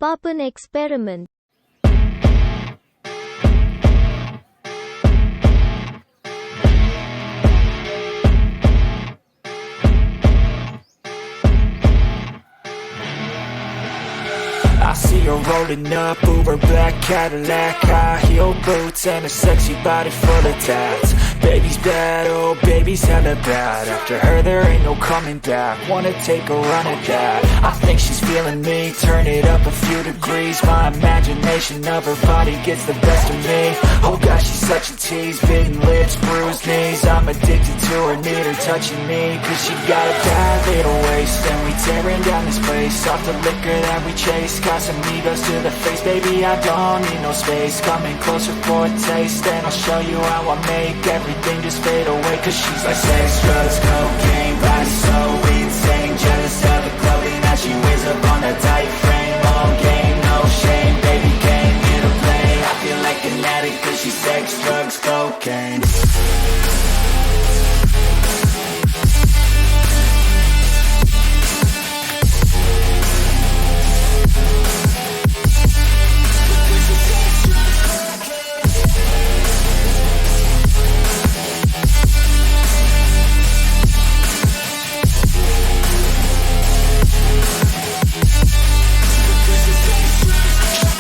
PAPUN experiment. I see her rolling up, Uber black Cadillac, high heel boots and a sexy body full of tats. Baby's bad, oh baby's hella bad. After her there ain't no coming back. Wanna take a run at that. I think she's feeling me, turn it up a few degrees. My imagination of her body gets the best of me. Oh gosh, she's such a tease, bitten lips, bruised knees. I'm addicted to her, need her touching me, cause she got a bad little waist. And we tearing down this place, off the liquor that we chase. Got some egos to the face, baby, I don't need no space. Coming closer for a taste, and I'll show you how I make everything just fade away. Cause she's like sex, drugs, cocaine, body so insane. Jealous of the clothing that she wears up on that tight frame. All game, no shame, baby came here to play. I feel like an addict cause she's sex, drugs, cocaine.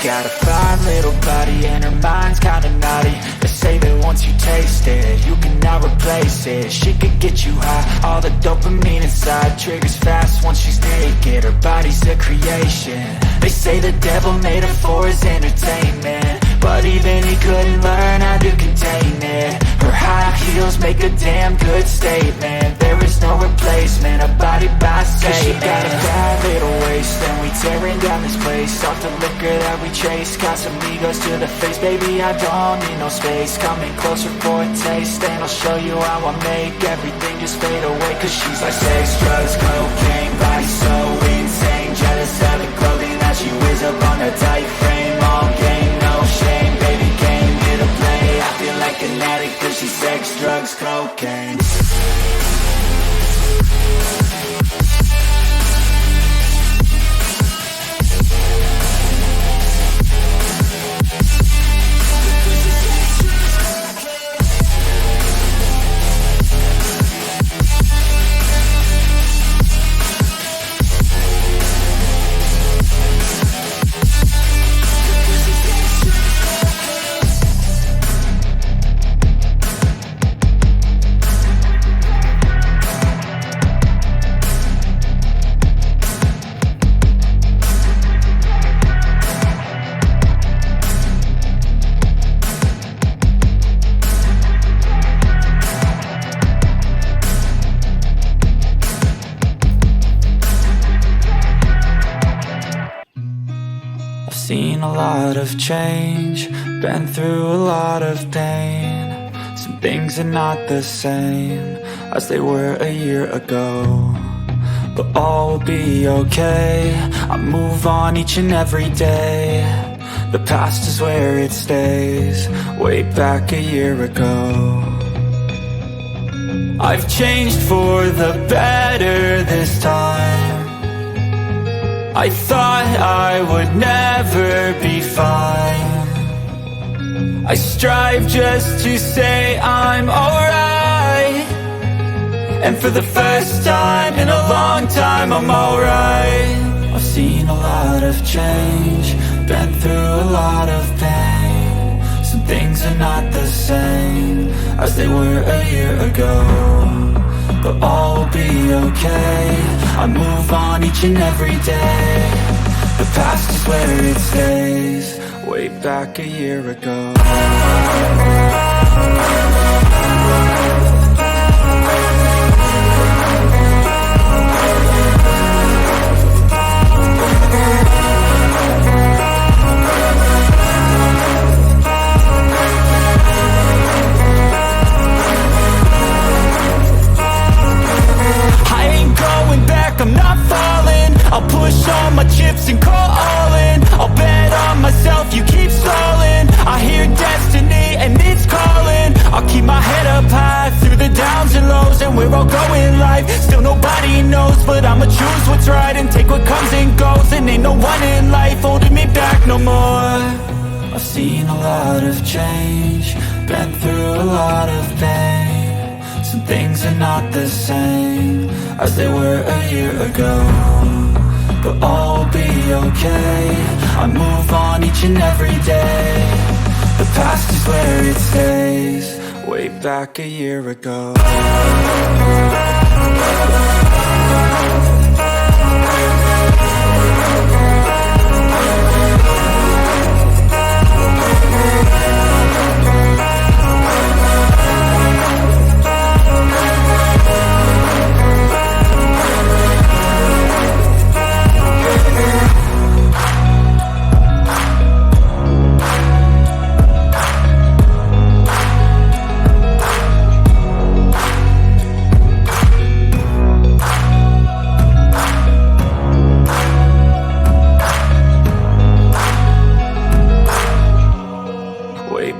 Got a fine little body and her mind's kinda naughty. They say that once you taste it, you cannot replace it. She could get you high, all the dopamine inside triggers fast once she's naked. Her body's a creation. They say the devil made her for his entertainment, but even he couldn't learn how to contain it. Her high heels make a damn good statement. There is no replacement, a body by Satan. She got a bad little waist, and we tearing down this place. Off the liquor that we chase, got some egos to the face. Baby, I don't need no space. Coming closer for a taste, and I'll show you how I make everything just fade away. Cause she's like sex, drugs, cocaine, body so insane. Jealous of the clothing that she wears up on her tight frame. All game, no shame, baby came here to play. I feel like an addict cause she's sex, drugs, cocaine. Seen a lot of change, been through a lot of pain. Some things are not the same as they were a year ago, but all will be okay. I move on each and every day. The past is where it stays, way back a year ago. I've changed for the better this time. I thought I would never be fine. I strive just to say I'm alright, and for the first time in a long time I'm alright. I've seen a lot of change, been through a lot of pain. Some things are not the same as they were a year ago, but all will be okay. I move on each and every day. The past is where it stays, way back a year ago. I'm not falling, I'll push all my chips and call all in. I'll bet on myself, you keep stalling. I hear destiny and it's calling. I'll keep my head up high through the downs and lows, and we're all going life. Still nobody knows, but I'ma choose what's right and take what comes and goes. And ain't no one in life holding me seen a lot of change, been through a lot of pain. Some things are not the same as they were a year ago, but all will be okay. I move on each and every day. The past is where it stays, way back a year ago.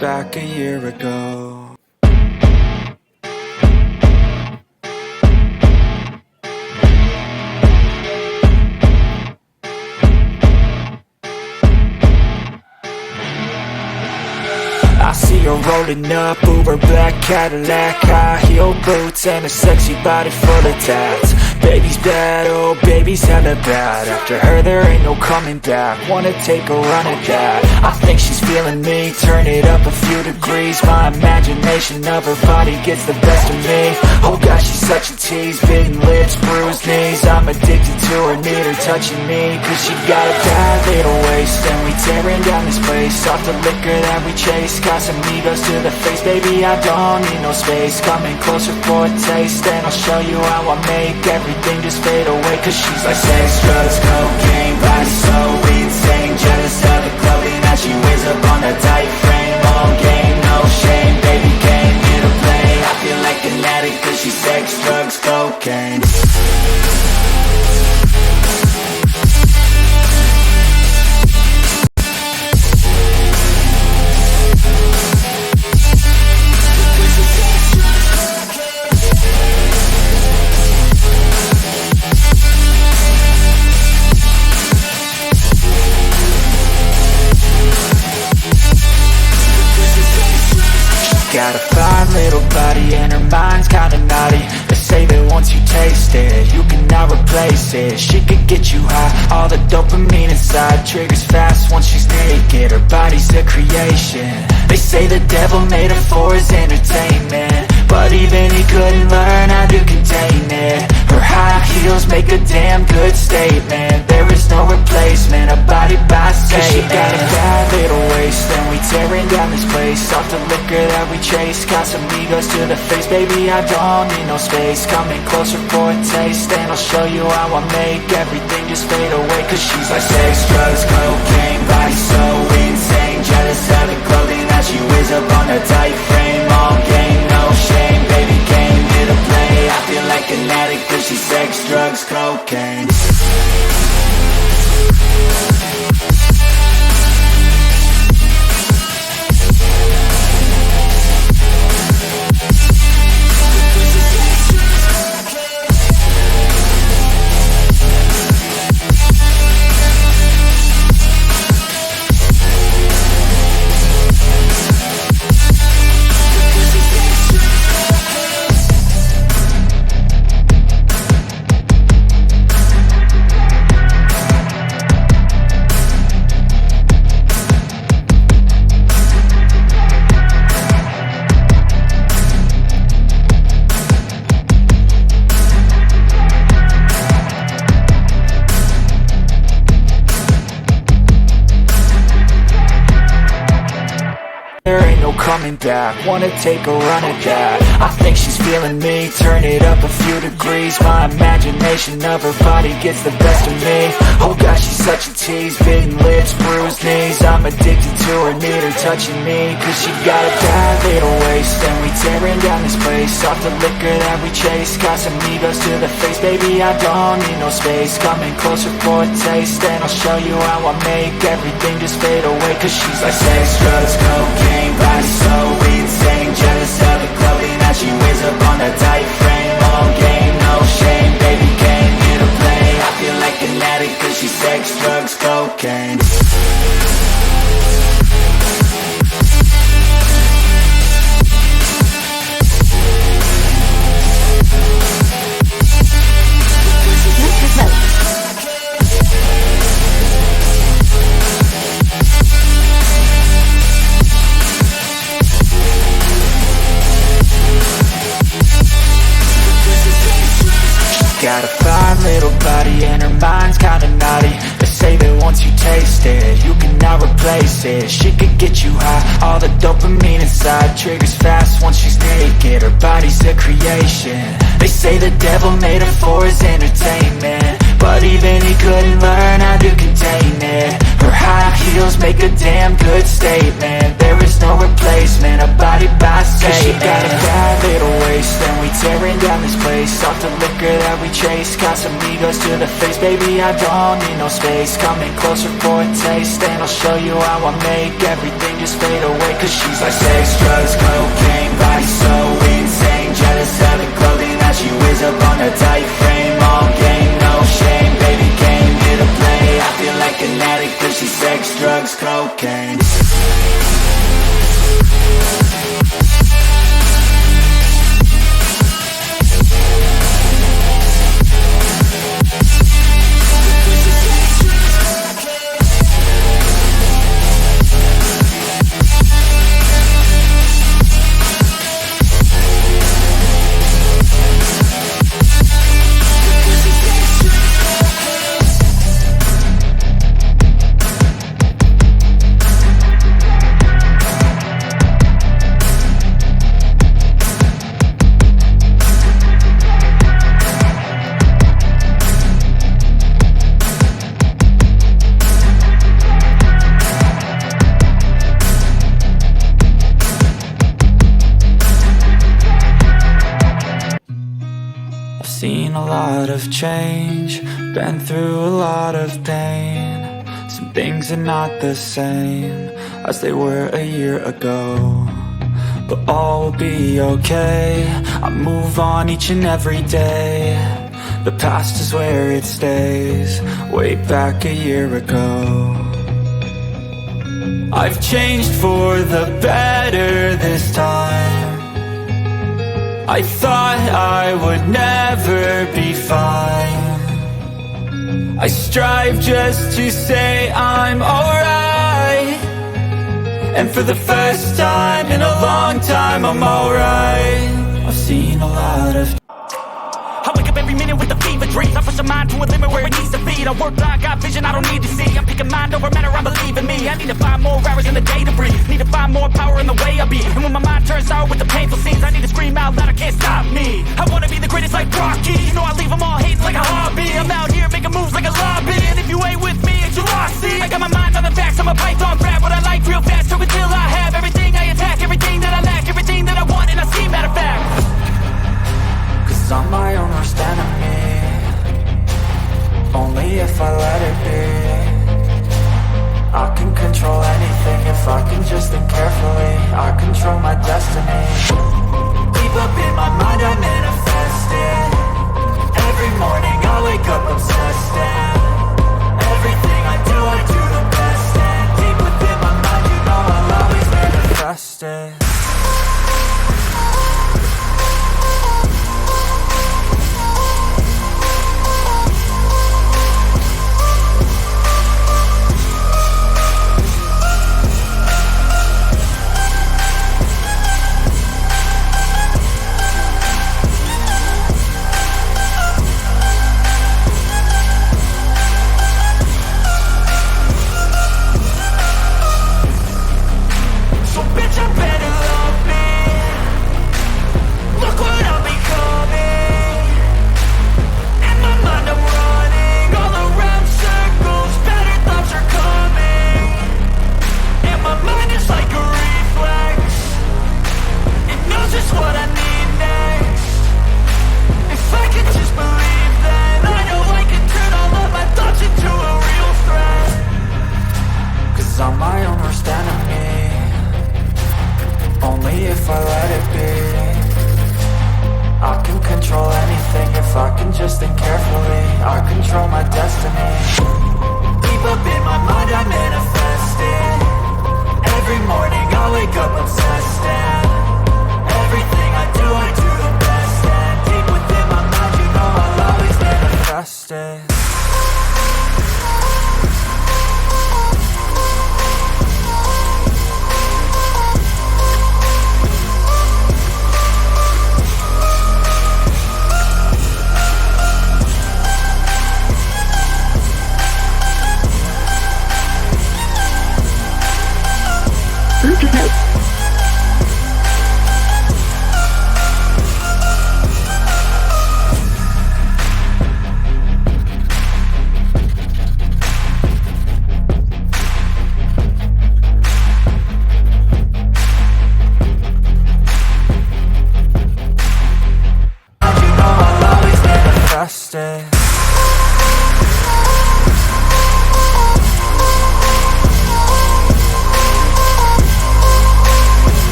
Back a year ago. I see her rolling up, Uber black Cadillac, high heel boots and a sexy body full of tats. Baby's bad, oh baby's hella bad. After her there ain't no coming back. Wanna take a run at that. I think she's feeling me, turn it up a few degrees. My imagination of her body gets the best of me. Oh gosh, she's such a tease, bitten lips, bruised knees. I'm addicted to her, need her touching me, cause she got a bad little waist. And we tearing down this place, off the liquor that we chase. Casamigos to the face, baby I don't need no space. Coming closer for a taste, and I'll show you how I make everything just fade away. Cause she's like sex, drugs, cocaine, body so insane. Jealous of the clothing that she wears up on a tight frame. All game, no shame, baby came here to play. I feel like an addict cause she's sex, drugs, cocaine. Got a fine little body and her mind's kinda naughty. They say that once you taste it, you cannot replace it. She could get you high, all the dopamine inside. Triggers fast once she's naked, her body's a creation. They say the devil made her for his entertainment, but even he couldn't learn how to contain it. Her high heels make a damn good statement. There is no replacement, a body by Satan. Cause she got a bad little waist, and we tearing down this place. Off the liquor that we chase, Casamigos to the face. Baby, I don't need no space. Coming closer for a taste, and I'll show you how I make everything just fade away. Cause she's like sex, drugs, cocaine, body so insane. Jealous of the clothing that she wears up on a tight frame. All game, no shame, baby came here to play. I feel like an addict cause she's sex, drugs, cocaine. Coming back, wanna take a run at that. I think she's feeling me, turn it up a few degrees. My imagination of her body gets the best of me. Oh gosh, she's such a tease, bitten lips, bruised knees. I'm addicted to her, need her touching me, cause she got a bad little waist. And we tearing down this place, off the liquor that we chase. Casamigos to the face, baby I don't need no space. Coming closer for a taste, and I'll show you how I make everything just fade away. Cause she's like sex, drugs, cocaine, body so insane. Jealous of the clothing that she wears up on a tight frame. All game, no shame, baby came here to play. I feel like an addict cause she's sex, drugs, cocaine. replace it. She could get you high, all the dopamine inside triggers fast once she's naked. Her body's a creation. They say the devil made her for his entertainment, but even he couldn't learn how to contain it. Her high heels make a damn good statement. There is no replacement, a body by Satan. She got a bad little waist, and we tearing down this place. Off the liquor that we chase, got some egos to the face. Baby, I don't need no space. Coming closer for a taste, and I'll show you how I make everything just fade away. Cause she's like sex, drugs, cocaine, body so insane. Jealous of the clothing that she wears up on her tight frame. All game, no shame, baby came here to play. I feel like an addict cause she's sex, drugs, cocaine. Seen a lot of change, been through a lot of pain. Some things are not the same as they were a year ago, but all will be okay. I move on each and every day. The past is where it stays, way back a year ago. I've changed for the better this time. I thought I would never be fine. I strive just to say I'm alright, and for the first time in a long time I'm alright. I've seen a lot of I wake up every minute with a fever dreams. I push my mind to a limit where it needs to be. I work blind, got vision I don't need to see. I'm picking mind over matter, I believe in me. I need to find more hours in the day to breathe. Need to find more power in the way I be. And when my mind turns sour with the painful scenes, I need to scream out loud, I can't stop me. I wanna be the greatest like Rocky. You know I leave them all hating like a hobby. I'm out here making moves like a lobby, and if you ain't with me, it's your loss. See, I got my mind on the facts, I'm a python, grab what I like real fast. So until I have everything I attack, everything that I lack, everything that I want, and I see matter of fact. Cause I'm my own worst enemy, only if I let it be. I can control anything if I can just think carefully. I control my destiny. Deep up in my mind I manifest it. Every morning I wake up obsessed, and everything I do the best. And deep within my mind you know I'll always manifest it.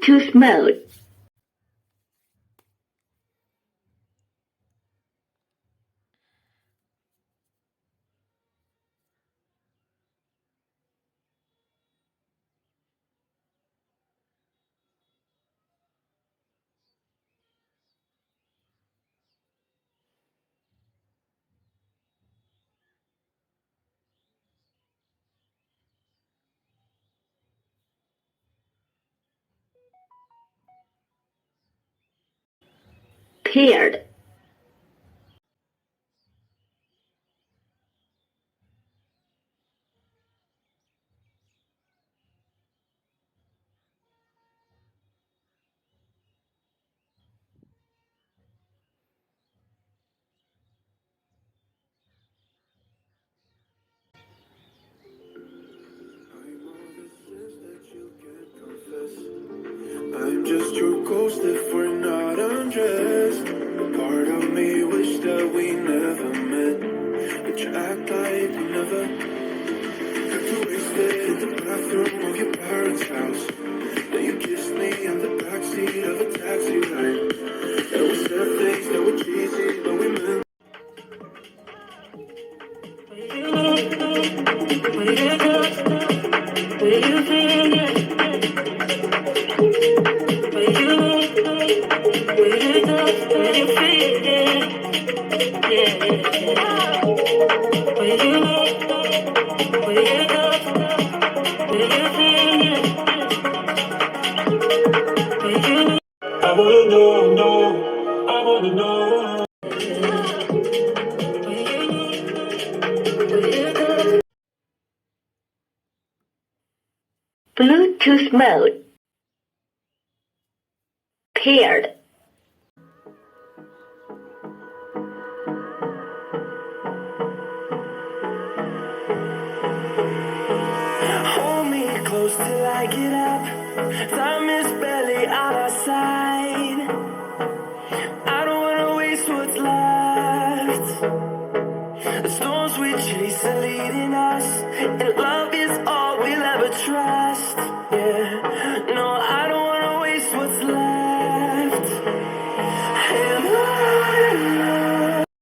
Bluetooth mode. Paired. I'm just your ghost if we're not undressed. A part of me wish that we never met, but you act like we never. Got too wasted in the bathroom of your parents' house. Then you kissed me in the backseat of a taxi ride. And we said things that were cheesy, but we meant. I wanna know, I wanna know. Bluetooth mode. Paired. Hold me close till I get up. Time is barely on our side. I don't wanna waste what's left. The storms we chase are leading us, and love is all we'll ever trust.